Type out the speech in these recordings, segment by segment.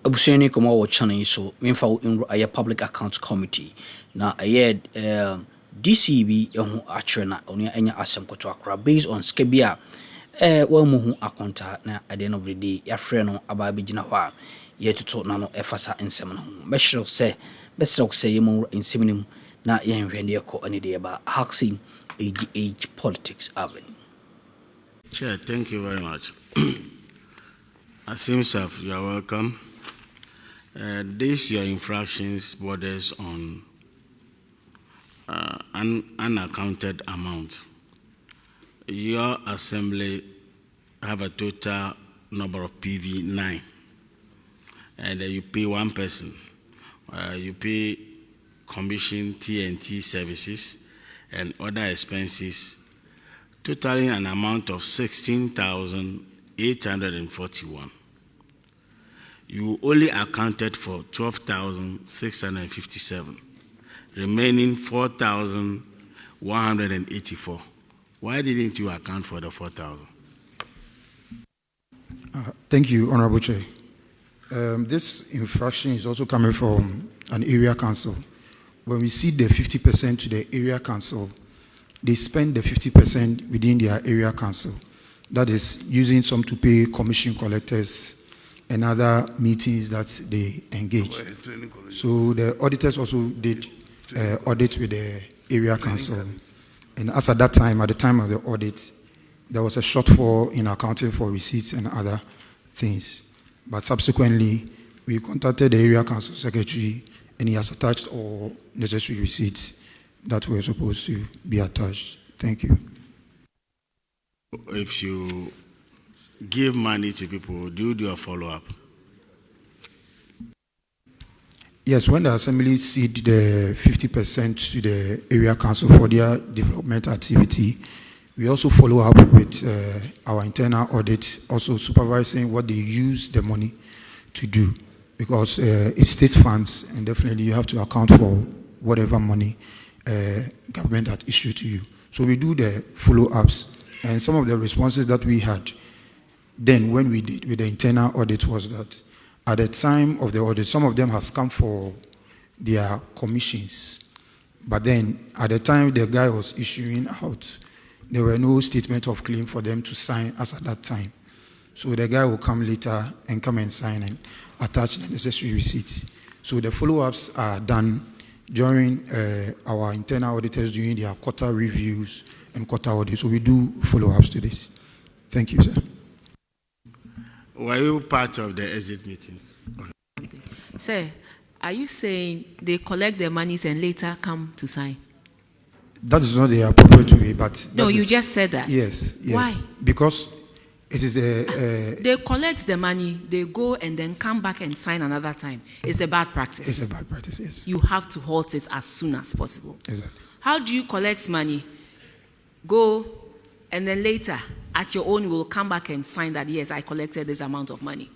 Abuseni komo wo channel so memfa wo in a public accounts committee na DCB ehu atwere na onu anya asem koto akra based on skebia wa mu hu akonta na at the end of the day ya frɛ no aba begina ho a yetuto na no efasa ensem no behyerew se yemu ensem nim na yenhwe ne ekɔ ani de ba haxing age politics avenue. Chair, thank you very much. Asimsaf, you are welcome. This your infractions borders on unaccounted amount. Your assembly have a total number of PV 9, and you pay one person. You pay commission, TNT services, and other expenses, totaling an amount of 16,841. You only accounted for 12,657, remaining 4,184. Why didn't you account for the 4,000? Thank you, Honorable Chair. This infraction is also coming from an area council. When we see the 50% to the area council, they spend the 50% within their area council. That is using some to pay commission collectors and other meetings that they engage. So the auditors also did audit with the area council. And as at that time, at the time of the audit, there was a shortfall in accounting for receipts and other things. But subsequently, we contacted the area council secretary and he has attached all necessary receipts that were supposed to be attached. Thank you. If you give money to people, do you do a follow-up? Yes, when the assembly cede the 50% to the area council for their development activity, we also follow up with our internal audit, also supervising what they use the money to do, because it's state funds, and definitely you have to account for whatever money government had issued to you. So we do the follow-ups, and some of the responses that we had then when we did with the internal audit was that at the time of the audit, some of them has come for their commissions, but then at the time the guy was issuing out, there were no statement of claim for them to sign as at that time. So the guy will come later and come and sign and attach the necessary receipts. So the follow-ups are done during our internal auditors doing their quarter reviews and quarter audits. So we do follow-ups to this. Thank you, sir. Were you part of the exit meeting? Okay. Sir, are you saying they collect their monies and later come to sign? That is not the appropriate way, but... No, you just said that. Yes, yes. Why? Because it is the... they collect the money, they go and then come back and sign another time. It's a bad practice. It's a bad practice, yes. You have to halt it as soon as possible. Exactly. How do you collect money, go, and then later, at your own will, come back and sign that, yes, I collected this amount of money?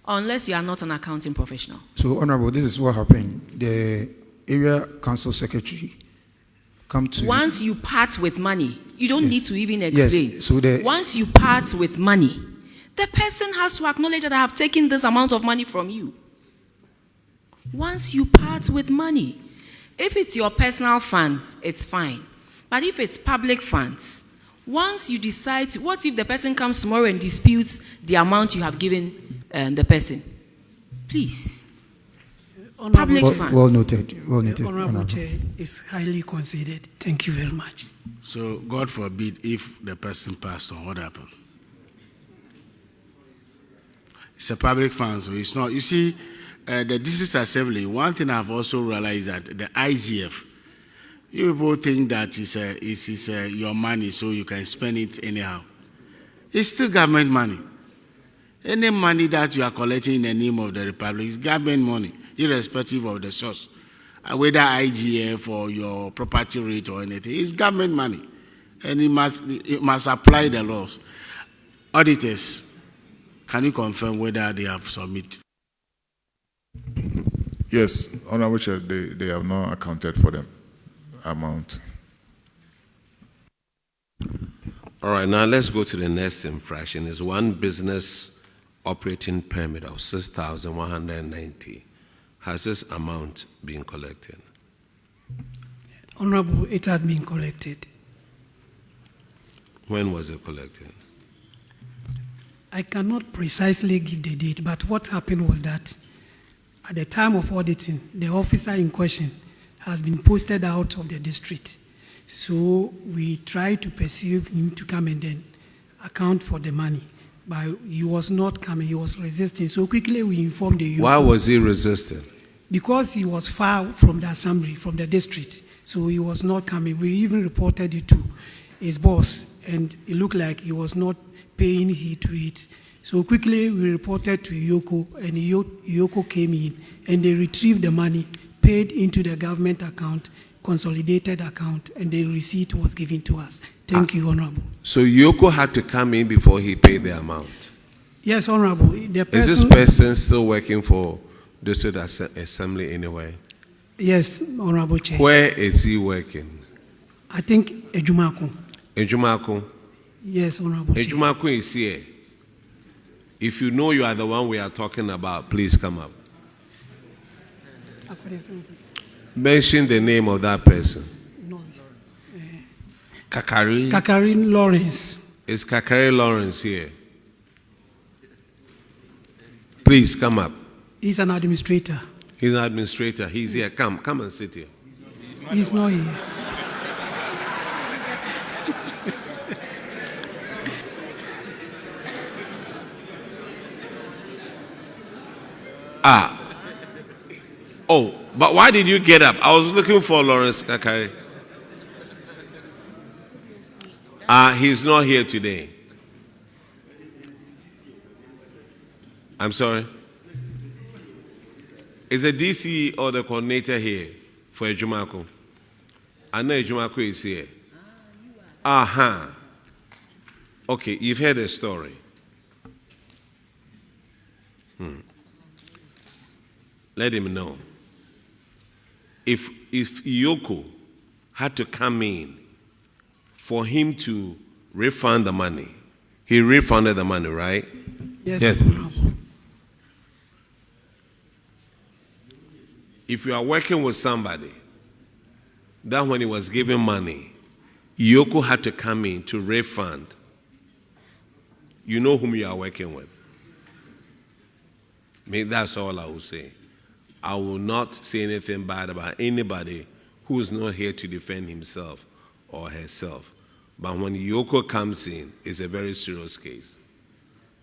Unless you are not an accounting professional. So, Honorable, this is what happened. The area council secretary come to... Once you part with money, you don't need to even explain. Yes. So once you part with money, the person has to acknowledge that I have taken this amount of money from you. Once you part with money, if it's your personal funds, it's fine. But if it's public funds, once you decide, what if the person comes tomorrow and disputes the amount you have given the person? Please. Public funds. Well noted. Well noted. Honorable Chair is highly considered. Thank you very much. So, God forbid, if the person passed on, what happened? It's a public fund, so it's not. You see, the District Assembly, one thing I've also realized that the IGF, you people think that it's your money, so you can spend it anyhow. It's still government money. Any money that you are collecting in the name of the Republic is government money, irrespective of the source. Whether IGF or your property rate or anything, it's government money. And it must apply the laws. Auditors, can you confirm whether they have submitted? Yes, Honorable Chair, they have not accounted for the amount. All right, now let's go to the next infraction. It's one business operating permit of 6,190. Has this amount been collected? Honorable, it has been collected. When was it collected? I cannot precisely give the date, but what happened was that at the time of auditing, the officer in question has been posted out of the district. So we tried to pursue him to come and then account for the money. But he was not coming, he was resisting. So quickly we informed the Why was he resisting? Because he was far from the assembly, from the district. So he was not coming. We even reported it to his boss, and it looked like he was not paying heed to it. So quickly we reported to Yoko, and Yoko came in, and they retrieved the money, paid into the government account, consolidated account, and the receipt was given to us. Thank you, Honorable. So Yoko had to come in before he paid the amount? Yes, Honorable. The person, is this person still working for District Assembly anyway? Yes, Honorable Chair. Where is he working? I think Ejumako. Ejumako? Yes, Honorable Chair. Ejumako is here. If you know you are the one we are talking about, please come up. Mention the name of that person. Kakari Lawrence. Is Kakari Lawrence here? Please come up. He's an administrator. He's an administrator. He's here. Come and sit here. He's not here. Oh, but why did you get up? I was looking for Lawrence Kakari. He's not here today. I'm sorry. Is the DC or the coordinator here for Ejumako? I know Ejumako is here. Okay, you've heard the story. Let him know. If Yoko had to come in for him to refund the money, he refunded the money, right? Yes, please. If you are working with somebody, that when he was giving money, Yoko had to come in to refund, you know whom you are working with. That's all I will say. I will not say anything bad about anybody who is not here to defend himself or herself. But when Yoko comes in, it's a very serious case.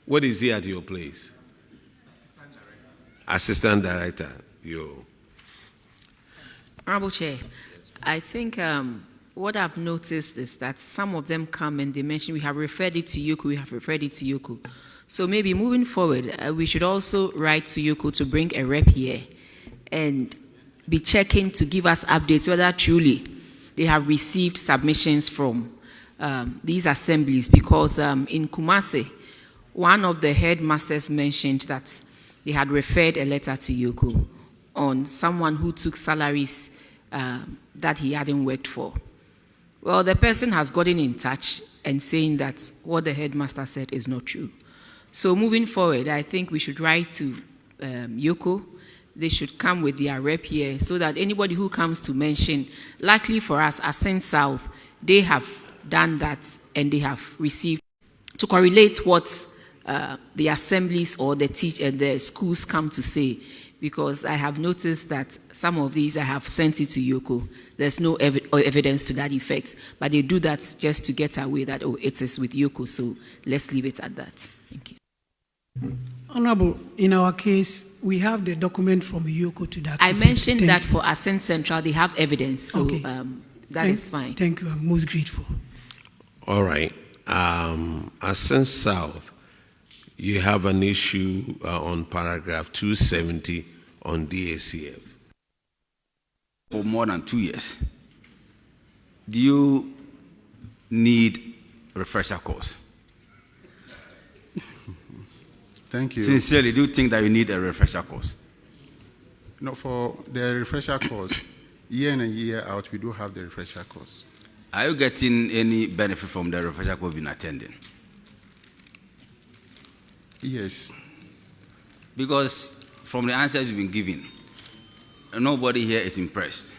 What is he at your place? Assistant Director. Honorable Chair, I think what I've noticed is that some of them come and they mention we have referred it to Yoko, So maybe moving forward, we should also write to Yoko to bring a rep here and be checking to give us updates whether truly they have received submissions from these assemblies, because in Kumasi, one of the headmasters mentioned that they had referred a letter to Yoko on someone who took salaries that he hadn't worked for. Well, the person has gotten in touch and saying that what the headmaster said is not true. So moving forward, I think we should write to Yoko. They should come with their rep here so that anybody who comes to mention, likely for us, Ascent South, they have done that and they have received to correlate what the assemblies or the schools come to say. Because I have noticed that some of these I have sent it to Yoko. There's no evidence to that effect. But they do that just to get away that, oh, it is with Yoko, so let's leave it at that. Thank you. Honorable, in our case, we have the document from Yoko to that. I mentioned that for Ascent Central, they have evidence, so okay. That is fine. Thank you, I'm most grateful. All right. Ascent South, you have an issue on paragraph 270 on DACF. For more than 2 years. Do you need a refresher course? Thank you. Sincerely, do you think that you need a refresher course? No, for the refresher course, year in and year out, we do have the refresher course. Are you getting any benefit from the refresher course you've been attending? Yes. Because from the answers you've been giving, nobody here is impressed.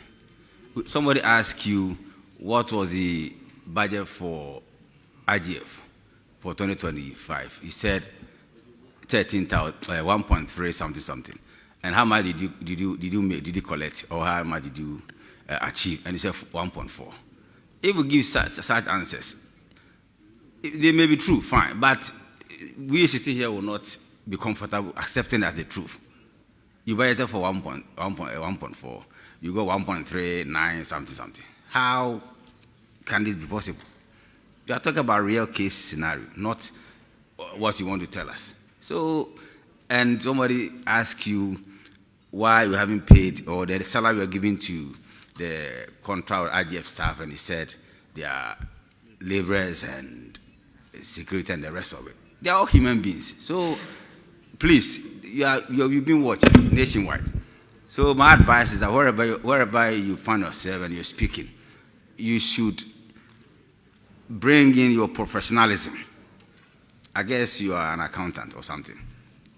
Somebody asked you what was the budget for IGF for 2025. He said 1.3 something. And how much did you collect, or how much did you achieve? And he said 1.4. If we give such answers, they may be true, fine, but we sitting here will not be comfortable accepting as the truth. You budgeted for 1.4, you go 1.39 something. How can this be possible? You are talking about real case scenario, not what you want to tell us. So, and somebody asks you why you haven't paid, or the salary you're giving to the contract IGF staff, and he said they are laborers and security and the rest of it. They are all human beings. So, please, you've been watching nationwide. So my advice is that wherever you find yourself and you're speaking, you should bring in your professionalism. I guess you are an accountant or something.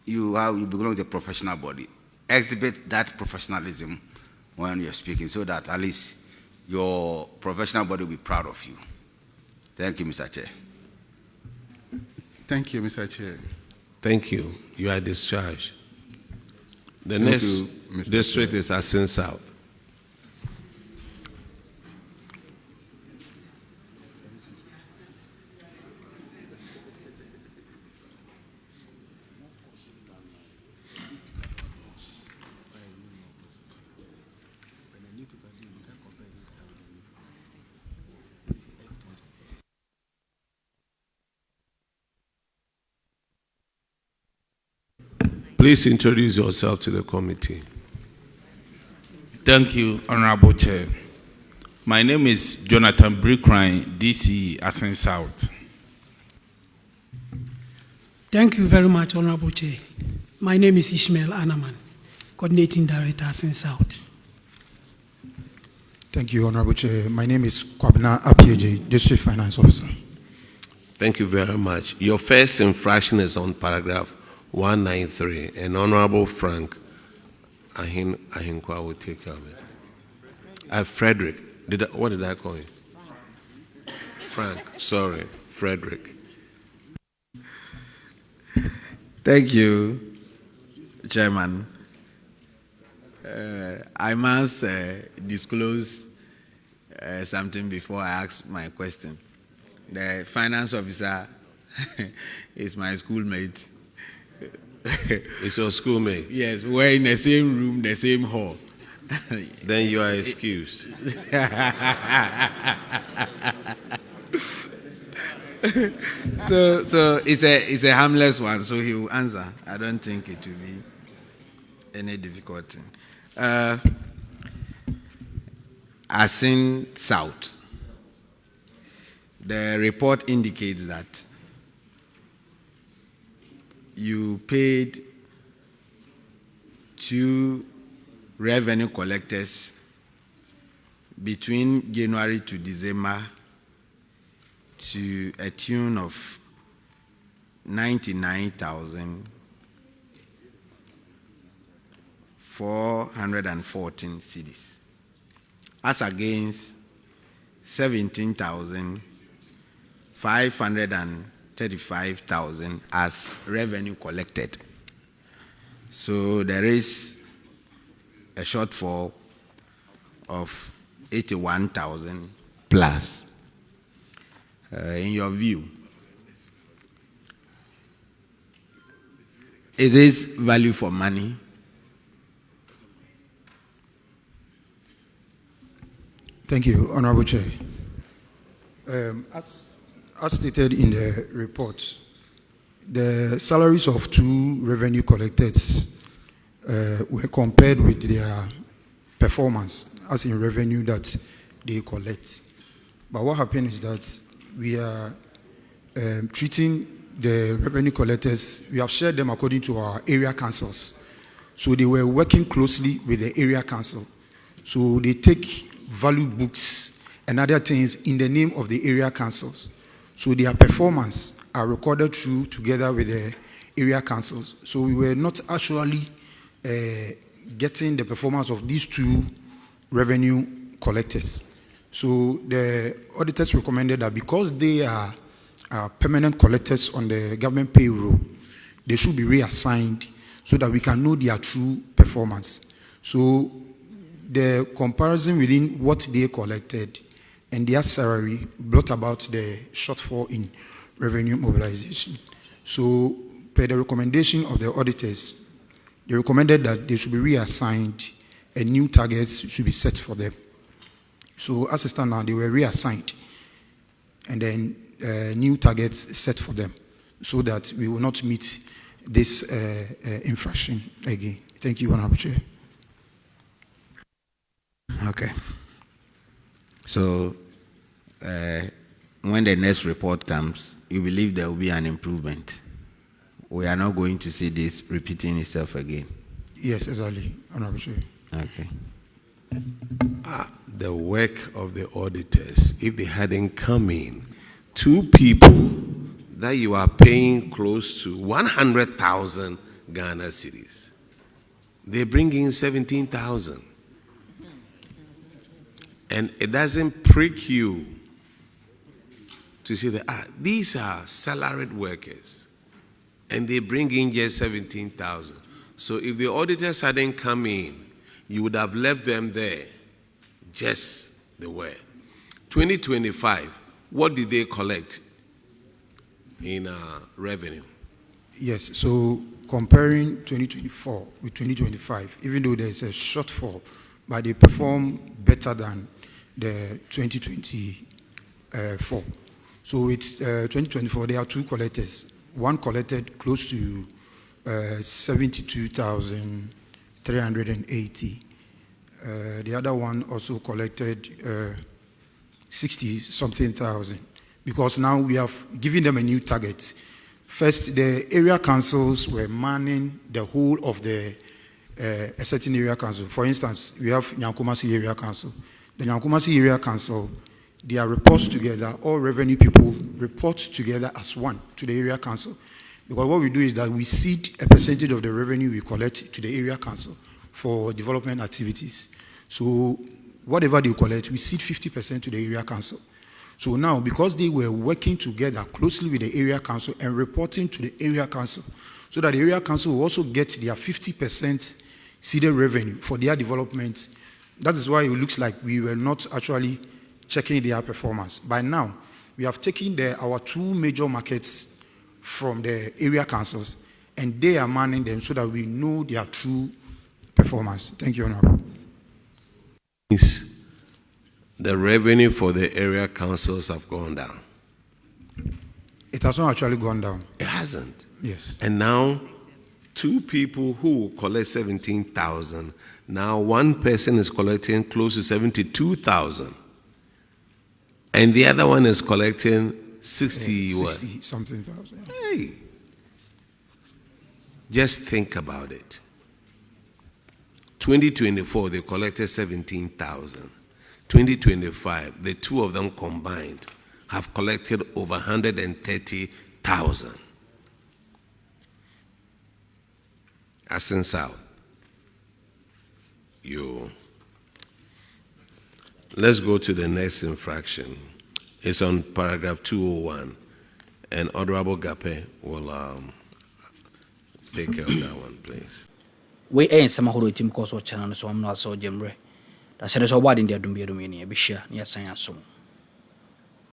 You belong to a professional body. Exhibit that professionalism when you're speaking, so that at least your professional body will be proud of you. Thank you, Mr. Chair. Thank you, Mr. Chair. Thank you. You are discharged. The next district is Asin South. Please introduce yourself to the committee. Thank you, Honorable Chair. My name is Jonathan Brickrine, DC, Asin South. Thank you very much, Honorable Chair. My name is Ishmael Anaman, Coordinating Director, Asin South. Thank you, Honorable Chair. My name is Kwabena Apieje, District Finance Officer. Thank you very much. Your first infraction is on paragraph 193, and Honorable Frank Ahinkwa will take care of it. Frederick. What did I call you? Frank. Sorry, Frederick. Thank you, Chairman. I must disclose something before I ask my question. The finance officer is my schoolmate. It's your schoolmate? Yes, we're in the same room, the same hall. Then you are excused. So it's a harmless one, so he will answer. I don't think it will be any difficulty. Asin South. The report indicates that you paid 2 revenue collectors between January to December to a tune of 99,414 cedis, as against 17,535,000 as revenue collected. So there is a shortfall of 81,000 plus. In your view, is this value for money? Thank you, Honorable Chair. As stated in the report, the salaries of 2 revenue collectors were compared with their performance, as in revenue that they collect. But what happened is that we are treating the revenue collectors, we have shared them according to our area councils. So they were working closely with the area council. So they take value books and other things in the name of the area councils. So their performance are recorded through together with the area councils. So we were not actually getting the performance of these two revenue collectors. So the auditors recommended that because they are permanent collectors on the government payroll, they should be reassigned so that we can know their true performance. So the comparison within what they collected and their salary brought about the shortfall in revenue mobilization. So per the recommendation of the auditors, they recommended that they should be reassigned and new targets should be set for them. So as it stands now, they were reassigned and then new targets set for them so that we will not meet this infraction again. Thank you, Honorable Chair. Okay. So when the next report comes, you believe there will be an improvement? We are not going to see this repeating itself again? Yes, exactly, Honorable Chair. Okay. The work of the auditors, if they hadn't come in, two people that you are paying close to 100,000 Ghana cedis, they bring in 17,000. And it doesn't prick you to see that these are salaried workers and they bring in just 17,000. So if the auditors hadn't come in, you would have left them there just the way. 2025, what did they collect in revenue? Yes, so comparing 2024 with 2025, even though there's a shortfall, but they perform better than the 2024. So with 2024, there are two collectors. One collected close to 72,380. The other one also collected 60-something thousand. Because now we have given them a new target. First, the area councils were manning the whole of a certain area council. For instance, we have Nyankumasi Area Council. The Nyankumasi Area Council, their reports together, all revenue people report together as one to the area council. Because what we do is that we seed a percentage of the revenue we collect to the area council for development activities. So whatever they collect, we seed 50% to the area council. So now, because they were working together closely with the area council and reporting to the area council, so that the area council will also get their 50% seeded revenue for their development. That is why it looks like we were not actually checking their performance. By now, we have taken our two major markets from the area councils, and they are manning them so that we know their true performance. Thank you, Honorable. The revenue for the area councils have gone down. It has not actually gone down. It hasn't. Yes. And now, two people who collect 17,000, now one person is collecting close to 72,000. And the other one is collecting 60-something thousand. Hey. Just think about it. 2024, they collected 17,000. 2025, the two of them combined have collected over 130,000. Asin South. Let's go to the next infraction. It's on paragraph 201, and Honorable Gape will take care of that one, please. We ain't some who team cause or channel so I'm not so jemre. That's a so bad in their dumbier dominion, be sure, yes, I am so.